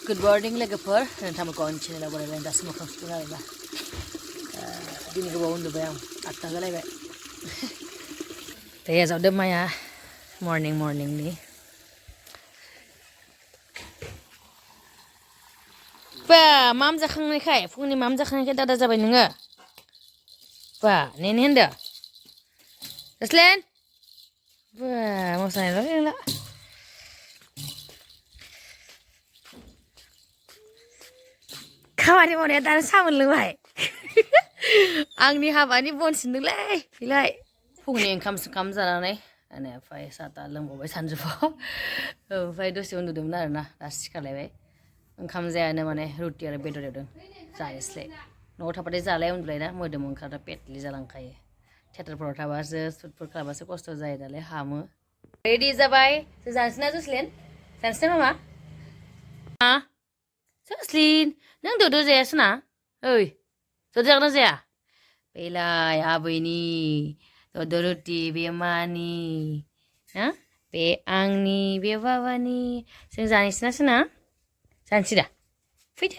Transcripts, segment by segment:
Good morning लोगोफोर नोंथांमोनखौ आंनि चेनेलाव बरायबाय दासो मोखां सुदों आरोना दिनै गोबाव उन्दुबाय आं 8टा जालायबाय दायो जावदों माया मर्निंनि बा माम जाखांनायखाय फुंनि माम जाखांनायखाय दादा जाबाय नोङो बा नेने होनदो रसलेन बा मोसानायल' रोंला खामानि मावनाया दानो सामोन लोंबाय आंनि हाबानि बन सिनदोंलै फैलाय फुंनि ओंखाम जानानै ओमफ्राय साहा ता लोंबावबाय सानजौफुआव ओमफ्राय दसे उन्दुदोंमोन आरोना दा सिखारलायबाय ओंखाम जायानो माने रुटि आरो बेदर एवदों जायोसैलाय न'आव थाबाथाय जालाय उन्दुलायना मोदोम ओंखारना पेटलि जालांखायो थियेटारफोराव थाबासो सुटफोर खालामबासो खस्थ' जायो नालाय हामो रेडि जाबाय जानोसै ना जसलिन जानोसै नामा जसलिन नों द'द' जायासै ना ओइ द'द' जागोन ना जाया बेलाय आबैनि द'द' रुटि बे मानि ना बे आंनि बे बाबानि जों जानोसै ना सोना जानोसै दा फैदो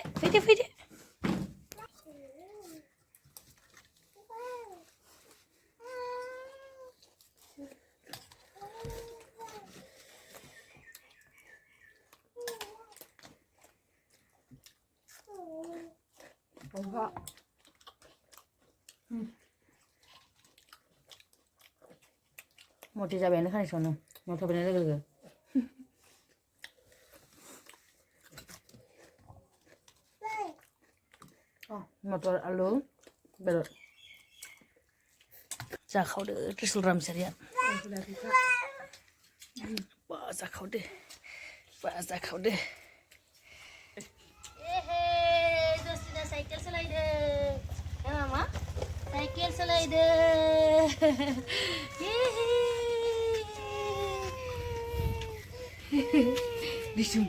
मथे जाबायानो खानैसोआवनो न'आव थाफैनाय लोगो लोगो मटर आलु बेदर जाखावदो त्रिशुल रामचारिया बा जाखावदो जसलिना साइकेल सालायदो मामा साइकेल सालायदो दिसुम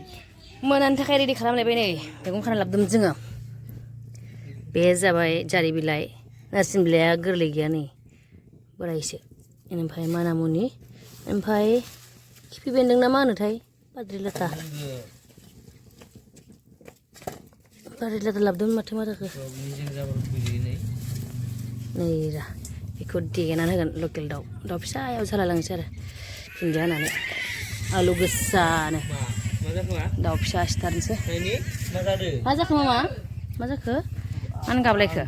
मोनानि थाखाय रेडि खालामलायबाय नै मैगं खाना लाबोदोंमोन जोङो बे जाबाय जारि बिलाइ नोरसिं बिलाइया गोरलै गैया नै बोरायसो ओमफ्राय मानामुनि ओमफ्राय खिफि बेन्दों ना मा होनोथाय बाद्रिलाता लाबोदोंमोन माथो मा जाखो नै रा बेखौ देनानै होगोन लकेल दाउ फिसायाव सालायलांसै आरो दुन्दिया होनानै आलु गोसानो दाउ फिसा सिथारनोसै मा जाखो मामा मा जाखो मानो गाबलायखो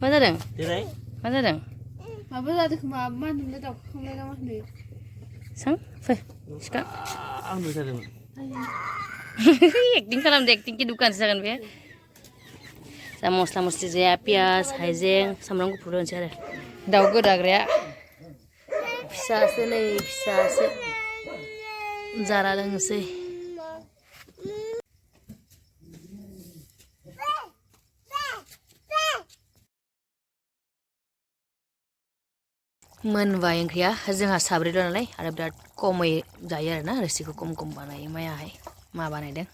मा जादों माबा जादों खोमा मा होनदोंलाय दाउखौ खांलाय ना मा होनदों सों फै सिखा आंबो जादोंमोन एक्टिं खालामदो एक्टिंनि दुखानसो जागोन बे जा मस्ला मस्लि जाया पियास हाइजें सामब्राम गुफुर होनोसै आरो दाउ गोदाग्राया फिसासो नै जारा लोंनोसै मोनबाय ओंख्रिया जोंहा साब्रैल' नालाय आरो बिराद खमै जायो आरोना रोसिखौ खम बानायो मायाहाय मा बानायदों